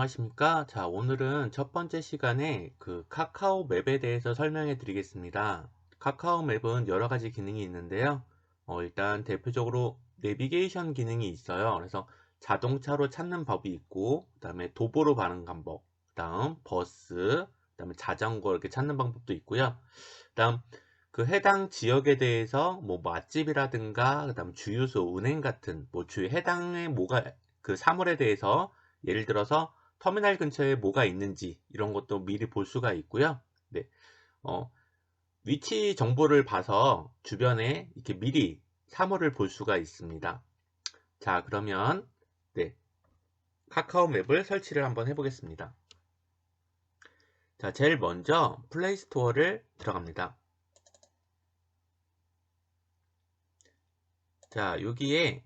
안녕하십니까? 자, 오늘은 첫 번째 시간에 카카오 맵에 대해서 설명해 드리겠습니다. 카카오 맵은 여러 가지 기능이 있는데요. 일단 대표적으로 내비게이션 기능이 있어요. 그래서 자동차로 찾는 법이 있고, 그 다음에 도보로 가는 방법, 그 다음 버스, 그 다음에 자전거 이렇게 찾는 방법도 있고요. 그 다음 그 해당 지역에 대해서 뭐 맛집이라든가, 그 다음 주유소, 은행 같은 뭐 주요 해당의 뭐가 그 사물에 대해서 예를 들어서 터미널 근처에 뭐가 있는지 이런 것도 미리 볼 수가 있고요. 네, 어, 위치 정보를 봐서 주변에 이렇게 미리 사물을 볼 수가 있습니다. 자, 그러면 네, 카카오 맵을 설치를 한번 해보겠습니다. 자, 제일 먼저 플레이 스토어를 들어갑니다. 자, 여기에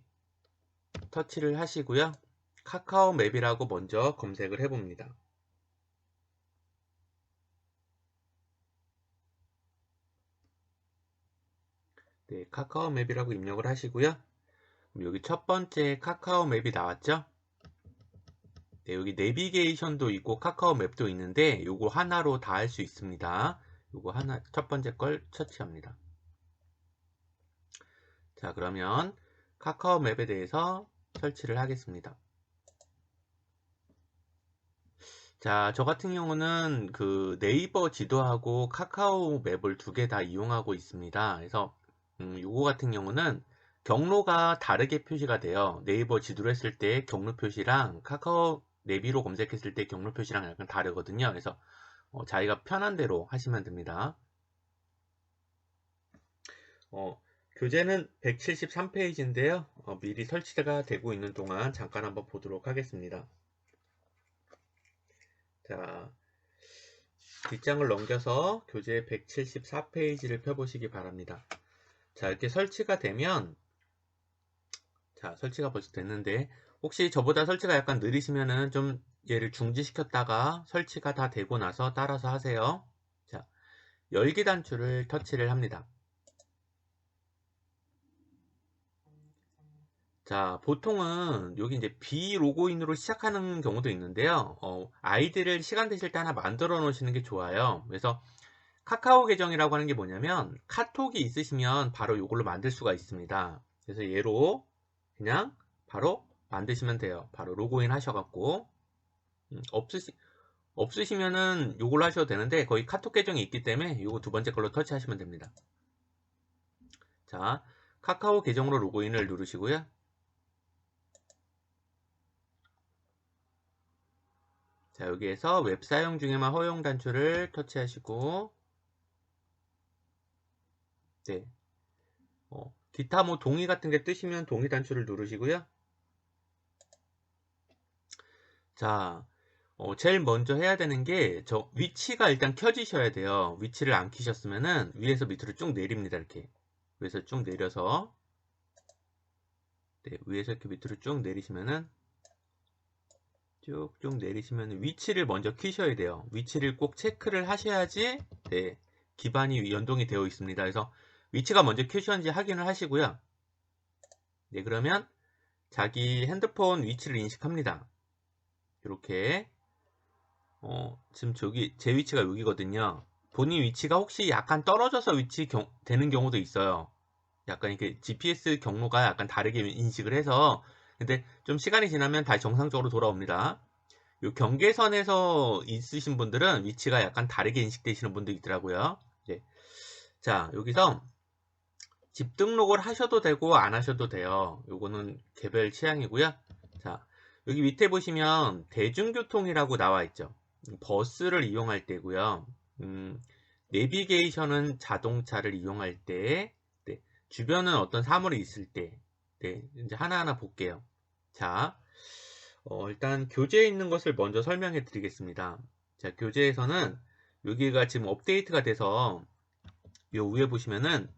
터치를 하시고요. 카카오 맵이라고 먼저 검색을 해봅니다. 네, 카카오 맵이라고 입력을 하시고요. 여기 첫 번째 카카오 맵이 나왔죠? 네, 여기 내비게이션도 있고 카카오 맵도 있는데 요거 하나로 다 할 수 있습니다. 요거 하나 첫 번째 걸 터치합니다. 자, 그러면 카카오 맵에 대해서 설치를 하겠습니다. 자, 저 같은 경우는 그 네이버 지도하고 카카오 맵을 두 개 다 이용하고 있습니다. 그래서 요거 같은 경우는 경로가 다르게 표시가 돼요. 네이버 지도를 했을 때 경로 표시랑 카카오 내비로 검색했을 때 경로 표시랑 약간 다르거든요. 그래서 자기가 편한 대로 하시면 됩니다. 교재는 173페이지인데요. 미리 설치가 되고 있는 동안 잠깐 한번 보도록 하겠습니다. 자, 뒷장을 넘겨서 교재 174페이지를 펴보시기 바랍니다. 자, 이렇게 설치가 되면, 자, 설치가 벌써 됐는데, 혹시 저보다 설치가 약간 느리시면은 좀 얘를 중지시켰다가 설치가 다 되고 나서 따라서 하세요. 자, 열기 단추를 터치를 합니다. 자, 보통은 여기 이제 비로그인으로 시작하는 경우도 있는데요. 아이디를 시간 되실 때 하나 만들어 놓으시는 게 좋아요. 그래서 카카오 계정이라고 하는 게 뭐냐면 카톡이 있으시면 바로 이걸로 만들 수가 있습니다. 그래서 얘로 그냥 바로 만드시면 돼요. 바로 로그인 하셔갖고 없으시면은 이걸로 하셔도 되는데 거의 카톡 계정이 있기 때문에 이거 두 번째 걸로 터치하시면 됩니다. 자, 카카오 계정으로 로그인을 누르시고요. 자, 여기에서 웹 사용 중에만 허용 단추를 터치하시고, 네, 기타 뭐 동의 같은 게 뜨시면 동의 단추를 누르시고요. 자, 제일 먼저 해야 되는 게 저 위치가 일단 켜지셔야 돼요. 위치를 안 켜셨으면은 위에서 밑으로 쭉 내립니다. 이렇게 위에서 쭉 내려서, 네, 위에서 이렇게 밑으로 쭉 내리시면은 쭉쭉 내리시면 위치를 먼저 켜셔야 돼요. 위치를 꼭 체크를 하셔야지, 네, 기반이 연동이 되어 있습니다. 그래서 위치가 먼저 켜셨는지 확인을 하시고요. 네, 그러면 자기 핸드폰 위치를 인식합니다. 이렇게 지금 저기 제 위치가 여기거든요. 본인 위치가 혹시 약간 떨어져서 되는 경우도 있어요. 약간 이렇게 GPS 경로가 약간 다르게 인식을 해서, 근데 좀 시간이 지나면 다시 정상적으로 돌아옵니다. 요 경계선에서 있으신 분들은 위치가 약간 다르게 인식되시는 분도 있더라고요. 네. 자, 여기서 집 등록을 하셔도 되고 안 하셔도 돼요. 요거는 개별 취향이고요. 자, 여기 밑에 보시면 대중교통이라고 나와 있죠. 버스를 이용할 때고요. 음, 내비게이션은 자동차를 이용할 때, 네, 주변은 어떤 사물이 있을 때, 네, 이제 하나하나 볼게요. 자, 일단 교재에 있는 것을 먼저 설명해 드리겠습니다. 자, 교재에서는 여기가 지금 업데이트가 돼서 요 위에 보시면은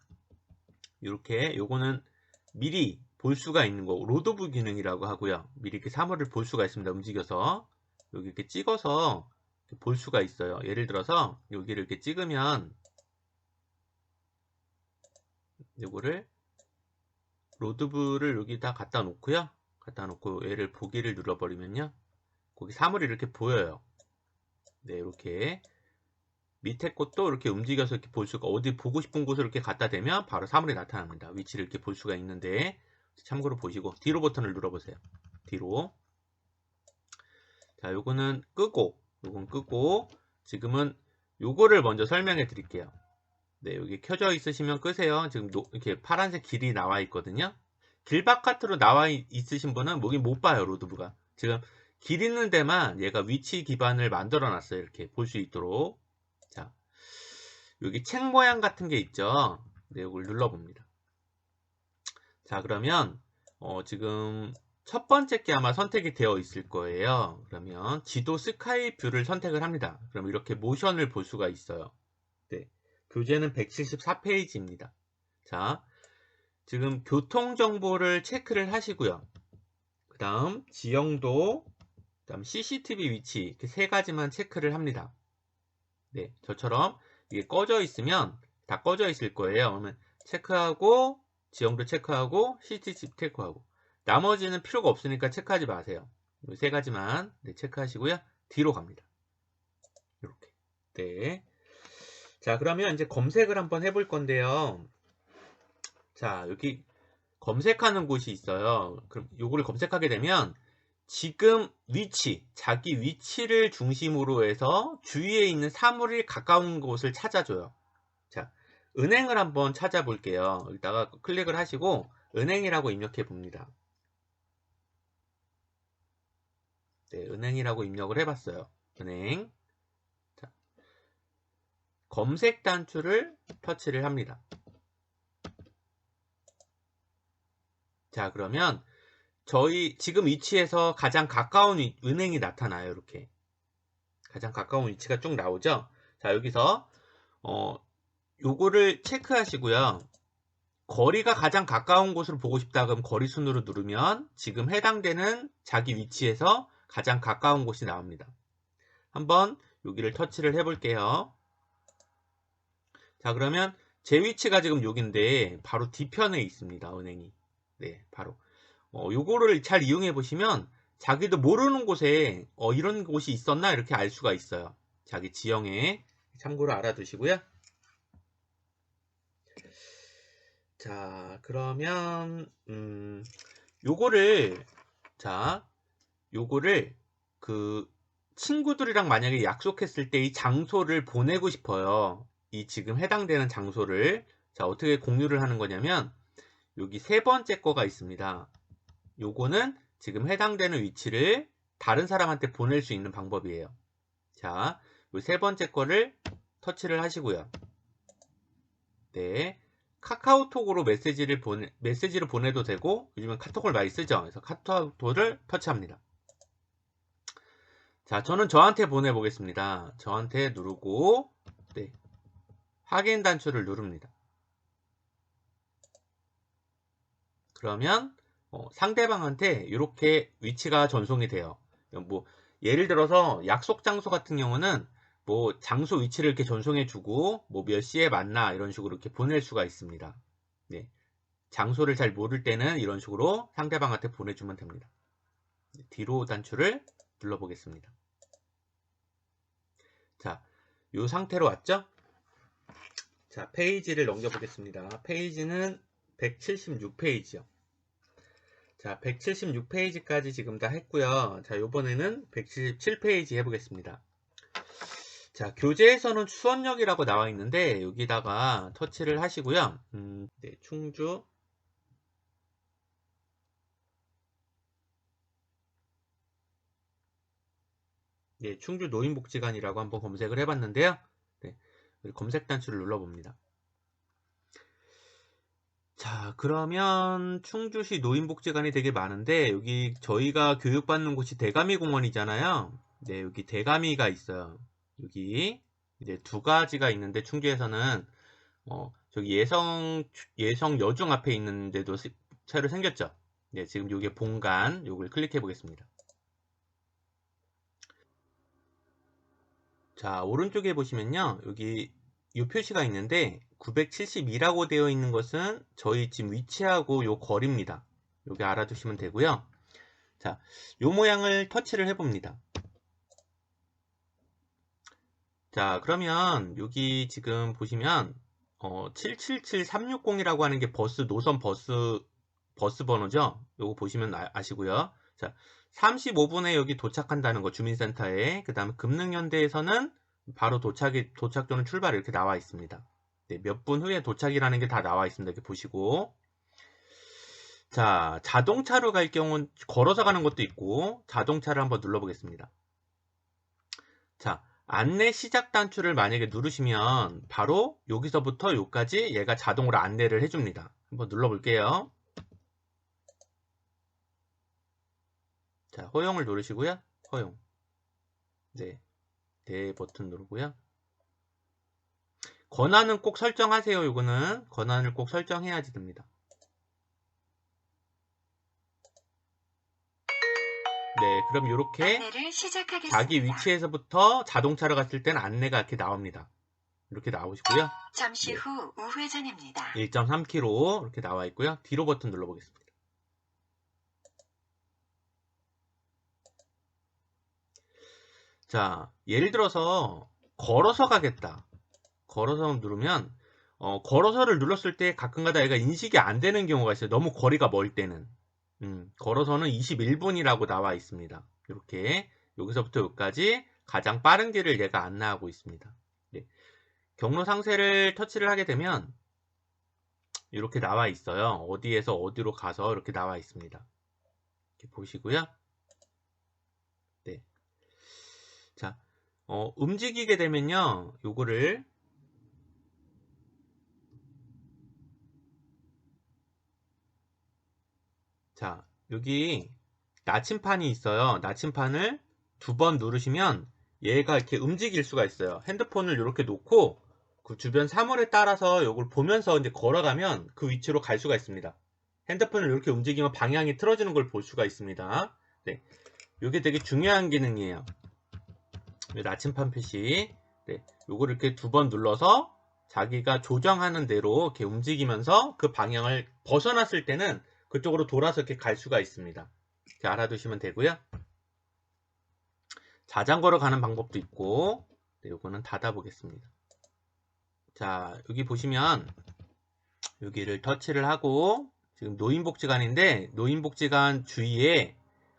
이렇게 요거는 미리 볼 수가 있는 거 로드뷰 기능이라고 하고요. 미리 이렇게 사물을 볼 수가 있습니다. 움직여서 여기 이렇게 찍어서 이렇게 볼 수가 있어요. 예를 들어서 여기를 이렇게 찍으면 요거를 로드뷰를 여기다 갖다 놓고요. 갖다 놓고 얘를 보기를 눌러버리면요. 거기 사물이 이렇게 보여요. 네, 이렇게 밑에 것도 이렇게 움직여서 이렇게 볼 수가, 어디 보고 싶은 곳을 이렇게 갖다 대면 바로 사물이 나타납니다. 위치를 이렇게 볼 수가 있는데, 참고로 보시고 뒤로 버튼을 눌러보세요. 뒤로. 자, 요거는 끄고, 요건 끄고, 지금은 요거를 먼저 설명해 드릴게요. 네, 여기 켜져 있으시면 끄세요. 지금 이렇게 파란색 길이 나와 있거든요. 길 바깥으로 나와 있으신 분은 여기 못 봐요, 로드뷰가. 지금 길 있는 데만 얘가 위치 기반을 만들어 놨어요. 이렇게 볼 수 있도록. 자, 여기 책 모양 같은 게 있죠. 네, 이걸 눌러봅니다. 자, 그러면 지금 첫 번째 게 아마 선택이 되어 있을 거예요. 그러면 지도 스카이 뷰를 선택을 합니다. 그럼 이렇게 모션을 볼 수가 있어요. 네, 교재는 174페이지입니다. 자, 지금 교통 정보를 체크를 하시고요. 그 다음 지형도, 그 다음 CCTV 위치, 이렇게 세 가지만 체크를 합니다. 네, 저처럼 이게 꺼져 있으면 다 꺼져 있을 거예요. 그러면 체크하고, 지형도 체크하고, CCTV 체크하고, 나머지는 필요가 없으니까 체크하지 마세요. 이 세 가지만 체크하시고요. 뒤로 갑니다. 이렇게. 네. 자, 그러면 이제 검색을 한번 해볼 건데요. 자, 여기 검색하는 곳이 있어요. 그럼 요거를 검색하게 되면 지금 위치, 자기 위치를 중심으로 해서 주위에 있는 사물이 가까운 곳을 찾아줘요. 자, 은행을 한번 찾아볼게요. 여기다가 클릭을 하시고 은행이라고 입력해 봅니다. 네, 은행이라고 입력을 해봤어요. 은행. 자, 검색 단추를 터치를 합니다. 자, 그러면 저희 지금 위치에서 가장 가까운 은행이 나타나요. 이렇게 가장 가까운 위치가 쭉 나오죠. 자, 여기서 요거를 체크하시고요. 거리가 가장 가까운 곳으로 보고 싶다 그럼 거리 순으로 누르면 지금 해당되는 자기 위치에서 가장 가까운 곳이 나옵니다. 한번 여기를 터치를 해 볼게요. 자, 그러면 제 위치가 지금 여기인데 바로 뒤편에 있습니다. 은행이. 네, 바로 요거를 잘 이용해 보시면 자기도 모르는 곳에 이런 곳이 있었나 이렇게 알 수가 있어요. 자기 지형에 참고로 알아두시고요. 자, 그러면 요거를 그 친구들이랑 만약에 약속했을 때 이 장소를 보내고 싶어요. 이 지금 해당되는 장소를. 자, 어떻게 공유를 하는 거냐면 여기 세 번째 거가 있습니다. 요거는 지금 해당되는 위치를 다른 사람한테 보낼 수 있는 방법이에요. 자, 요 세 번째 거를 터치를 하시고요. 네. 카카오톡으로 메시지를 보내도 되고, 요즘은 카톡을 많이 쓰죠. 그래서 카톡을 터치합니다. 자, 저는 저한테 보내보겠습니다. 저한테 누르고, 네. 확인 단추를 누릅니다. 그러면, 상대방한테 이렇게 위치가 전송이 돼요. 뭐, 예를 들어서 약속 장소 같은 경우는 뭐 장소 위치를 이렇게 전송해주고 뭐 몇 시에 만나 이런 식으로 이렇게 보낼 수가 있습니다. 네. 장소를 잘 모를 때는 이런 식으로 상대방한테 보내주면 됩니다. 뒤로 단추를 눌러보겠습니다. 자, 이 상태로 왔죠? 자, 페이지를 넘겨보겠습니다. 페이지는 176페이지요. 자, 176페이지까지 지금 다 했고요. 자, 요번에는 177페이지 해보겠습니다. 자, 교재에서는 수원역이라고 나와 있는데 여기다가 터치를 하시고요. 네, 충주. 네, 충주 노인복지관이라고 한번 검색을 해봤는데요. 네, 검색 단추를 눌러봅니다. 자, 그러면 충주시 노인복지관이 되게 많은데 여기 저희가 교육받는 곳이 대가미 공원이잖아요. 네, 여기 대가미가 있어요. 여기 이제 두 가지가 있는데 충주에서는 저기 예성 여중 앞에 있는데도 새로 생겼죠. 네, 지금 요게 본관 요걸 클릭해 보겠습니다. 자, 오른쪽에 보시면요. 여기 이 표시가 있는데 972라고 되어 있는 것은 저희 지금 위치하고 요 거리입니다. 여기 알아두시면 되고요. 자, 요 모양을 터치를 해봅니다. 자, 그러면 여기 지금 보시면 777360이라고 하는 게 노선 버스 번호죠. 요거 보시면 아시고요. 자, 35분에 여기 도착한다는 거 주민센터에. 그다음에 금능현대에서는 바로 도착조는 출발 이렇게 나와 있습니다. 네, 몇 분 후에 도착이라는 게 다 나와 있습니다. 이렇게 보시고. 자, 자동차로 갈 경우는 걸어서 가는 것도 있고 자동차를 한번 눌러보겠습니다. 자, 안내 시작 단추를 만약에 누르시면 바로 여기서부터 여기까지 얘가 자동으로 안내를 해줍니다. 한번 눌러볼게요. 자, 허용을 누르시고요. 허용. 네. 네 버튼 누르고요. 권한은 꼭 설정하세요. 요거는 권한을 꼭 설정해야지 됩니다. 네, 그럼 이렇게 자기 위치에서부터 자동차로 갔을 때는 안내가 이렇게 나옵니다. 이렇게 나오시고요. 잠시 후 우회전입니다. 1.3km 이렇게 나와 있고요. 뒤로 버튼 눌러보겠습니다. 자, 예를 들어서 걸어서 가겠다. 걸어서 누르면 걸어서를 눌렀을 때 가끔가다 얘가 인식이 안 되는 경우가 있어요. 너무 거리가 멀 때는. 걸어서는 21분이라고 나와 있습니다. 이렇게 여기서부터 여기까지 가장 빠른 길을 얘가 안내하고 있습니다. 네. 경로 상세를 터치를 하게 되면 이렇게 나와 있어요. 어디에서 어디로 가서 이렇게 나와 있습니다. 이렇게 보시고요. 네. 자, 움직이게 되면요. 요거를 자, 여기 나침판이 있어요. 나침판을 2번 누르시면 얘가 이렇게 움직일 수가 있어요. 핸드폰을 이렇게 놓고 그 주변 사물에 따라서 이걸 보면서 이제 걸어가면 그 위치로 갈 수가 있습니다. 핸드폰을 이렇게 움직이면 방향이 틀어지는 걸 볼 수가 있습니다. 네, 이게 되게 중요한 기능이에요. 나침판 표시. 네, 요거를 이렇게 2번 눌러서 자기가 조정하는 대로 이렇게 움직이면서 그 방향을 벗어났을 때는 그쪽으로 돌아서 이렇게 갈 수가 있습니다. 이렇게 알아두시면 되고요. 자전거로 가는 방법도 있고, 네, 요거는 닫아 보겠습니다. 자, 여기 보시면 여기를 터치를 하고 지금 노인복지관인데 노인복지관 주위에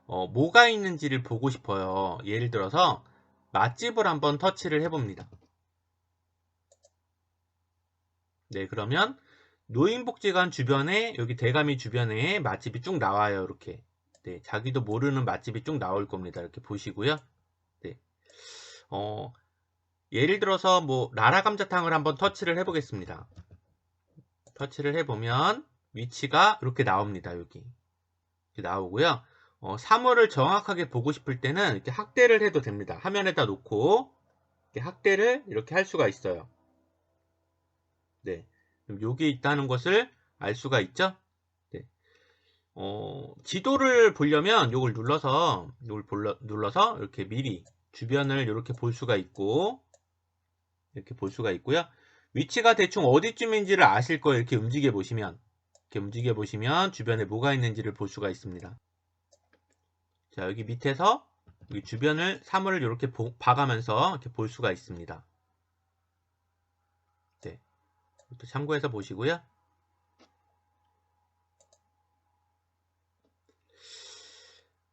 뭐가 있는지를 보고 싶어요. 예를 들어서 맛집을 한번 터치를 해봅니다. 네, 그러면 노인복지관 주변에 여기 대가미 주변에 맛집이 쭉 나와요. 이렇게. 네, 자기도 모르는 맛집이 쭉 나올 겁니다. 이렇게 보시고요. 네. 예를 들어서 뭐 라라 감자탕을 한번 터치를 해보겠습니다. 터치를 해보면 위치가 이렇게 나옵니다. 여기 이렇게 나오고요. 사물을 정확하게 보고 싶을 때는 이렇게 확대를 해도 됩니다. 화면에다 놓고 이렇게 확대를 이렇게 할 수가 있어요. 네, 여기 있다는 것을 알 수가 있죠. 네. 지도를 보려면 이걸 눌러서 이렇게 미리 주변을 이렇게 볼 수가 있고 이렇게 볼 수가 있고요. 위치가 대충 어디쯤인지를 아실 거예요. 이렇게 움직여 보시면 주변에 뭐가 있는지를 볼 수가 있습니다. 자, 여기 밑에서 여기 주변을 사물을 이렇게 봐가면서 이렇게 볼 수가 있습니다. 네, 또 참고해서 보시고요.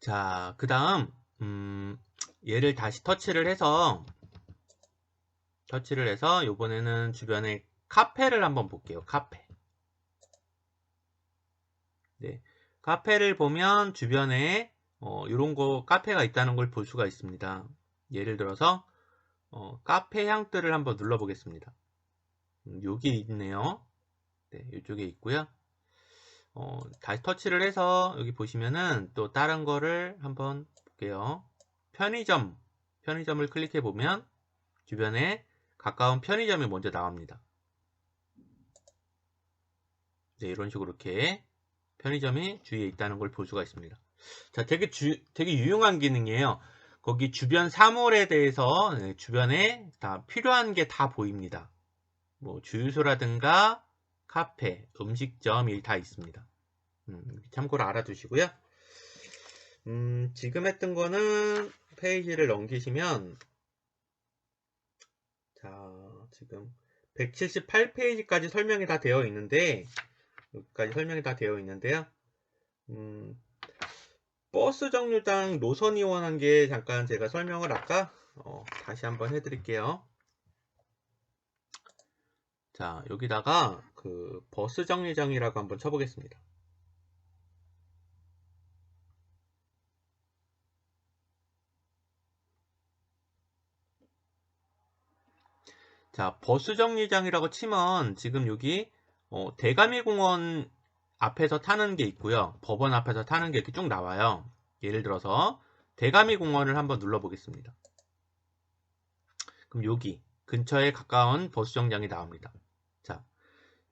자, 그 다음 얘를 다시 터치를 해서 이번에는 주변에 카페를 한번 볼게요. 카페. 네, 카페를 보면 주변에 이런 거 카페가 있다는 걸 볼 수가 있습니다. 예를 들어서 카페 향뜰을 한번 눌러 보겠습니다. 여기 있네요. 네, 이쪽에 있고요. 다시 터치를 해서 여기 보시면은 또 다른 거를 한번 볼게요. 편의점을 클릭해 보면 주변에 가까운 편의점이 먼저 나옵니다. 네, 이런 식으로 이렇게 편의점이 주위에 있다는 걸 볼 수가 있습니다. 자, 되게 유용한 기능이에요. 거기 주변 사물에 대해서 주변에 다 필요한 게 다 보입니다. 뭐 주유소라든가 카페, 음식점이 다 있습니다. 참고로 알아두시고요. 지금 했던 거는 페이지를 넘기시면 자, 지금 178페이지까지 설명이 다 되어 있는데, 여기까지 설명이 다 되어 있는데요. 버스 정류장 노선 이용한 게 잠깐 제가 설명을 아까 다시 한번 해드릴게요. 자, 여기다가 그 버스 정류장이라고 한번 쳐보겠습니다. 자, 버스 정류장이라고 치면 지금 여기 대가미공원 앞에서 타는 게 있고요. 법원 앞에서 타는 게 이렇게 쭉 나와요. 예를 들어서 대가미공원을 한번 눌러보겠습니다. 그럼 여기 근처에 가까운 버스 정류장이 나옵니다. 자,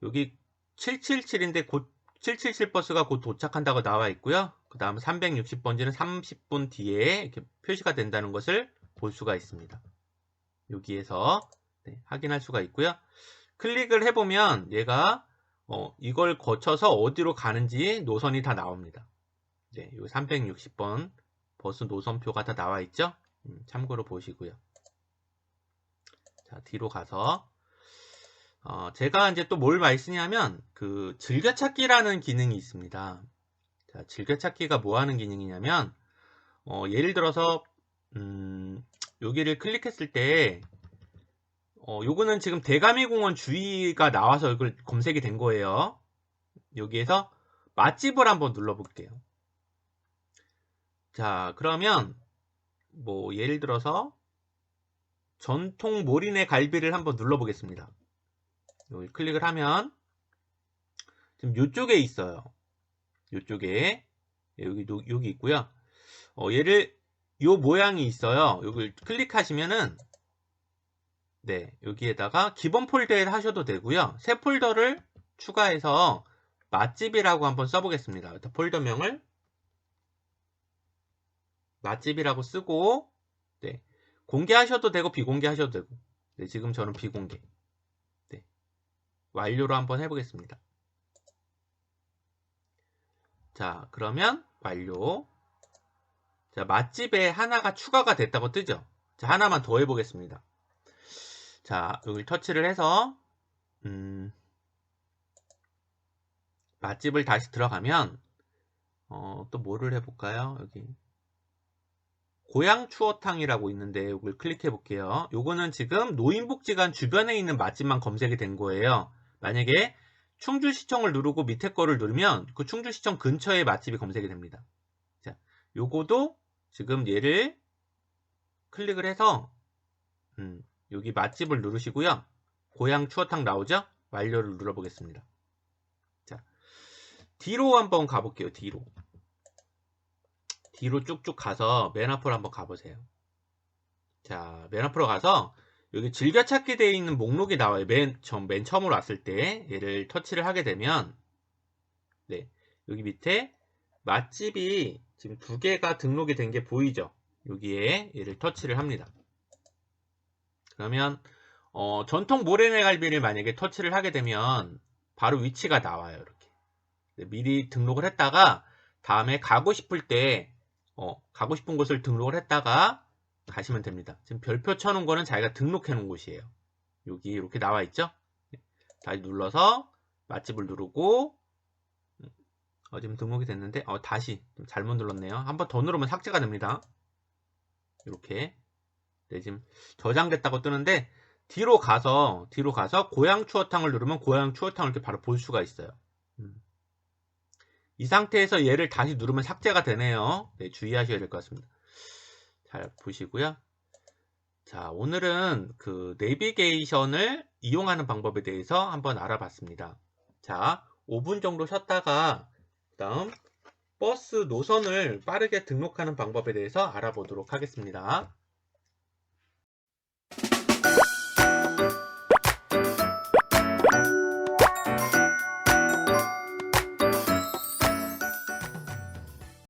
여기 777인데 곧 777 버스가 곧 도착한다고 나와 있고요. 그 다음 360번지는 30분 뒤에 이렇게 표시가 된다는 것을 볼 수가 있습니다. 여기에서 확인할 수가 있고요. 클릭을 해보면 얘가 이걸 거쳐서 어디로 가는지 노선이 다 나옵니다. 네, 요 360번 버스 노선표가 다 나와 있죠. 참고로 보시고요. 자, 뒤로 가서 제가 이제 또 뭘 많이 쓰냐면 그 즐겨찾기라는 기능이 있습니다. 자, 즐겨찾기가 뭐 하는 기능이냐면 예를 들어서 여기를 클릭했을 때 요거는 지금 대가미공원 주위가 나와서 이걸 검색이 된 거예요. 여기에서 맛집을 한번 눌러볼게요. 자, 그러면 뭐 예를 들어서 전통 모리네 갈비를 한번 눌러보겠습니다. 여기 클릭을 하면 지금 요쪽에 있어요. 요쪽에 여기 있고요. 얘를 요 모양이 있어요. 여기 클릭하시면은 네, 여기에다가 기본 폴더에 하셔도 되고요. 새 폴더를 추가해서 맛집이라고 한번 써보겠습니다. 폴더명을 맛집이라고 쓰고 네, 공개하셔도 되고 비공개하셔도 되고 네, 지금 저는 비공개. 네, 완료로 한번 해보겠습니다. 자, 그러면 완료. 자, 맛집에 하나가 추가가 됐다고 뜨죠. 자, 하나만 더 해보겠습니다. 자, 여기 터치를 해서 맛집을 다시 들어가면 또 뭐를 해볼까요? 여기 고향 추어탕이라고 있는데 이걸 클릭해 볼게요. 요거는 지금 노인복지관 주변에 있는 맛집만 검색이 된 거예요. 만약에 충주시청을 누르고 밑에 거를 누르면 그 충주시청 근처에 맛집이 검색이 됩니다. 자, 요거도 지금 얘를 클릭을 해서 여기 맛집을 누르시고요. 고향 추어탕 나오죠? 완료를 눌러보겠습니다. 자, 뒤로 한번 가볼게요. 뒤로 쭉쭉 가서 맨 앞으로 한번 가보세요. 자, 맨 앞으로 가서 여기 즐겨찾기 되어 있는 목록이 나와요. 맨 처음으로 왔을 때 얘를 터치를 하게 되면 네, 여기 밑에 맛집이 지금 2개가 등록이 된 게 보이죠? 여기에 얘를 터치를 합니다. 그러면 전통 모래내 갈비를 만약에 터치를 하게 되면 바로 위치가 나와요. 이렇게 네, 미리 등록을 했다가 다음에 가고 싶을 때 가고 싶은 곳을 등록을 했다가 가시면 됩니다. 지금 별표 쳐놓은 거는 자기가 등록해 놓은 곳이에요. 여기 이렇게 나와 있죠? 다시 눌러서 맛집을 누르고 지금 등록이 됐는데 다시 잘못 눌렀네요. 한번 더 누르면 삭제가 됩니다. 이렇게 네, 지금 저장됐다고 뜨는데 뒤로 가서 고향 추어탕을 누르면 고향 추어탕을 이렇게 바로 볼 수가 있어요. 이 상태에서 얘를 다시 누르면 삭제가 되네요. 네, 주의하셔야 될 것 같습니다. 잘 보시고요. 자, 오늘은 그 내비게이션을 이용하는 방법에 대해서 한번 알아봤습니다. 자, 5분 정도 쉬었다가 그다음 버스 노선을 빠르게 등록하는 방법에 대해서 알아보도록 하겠습니다.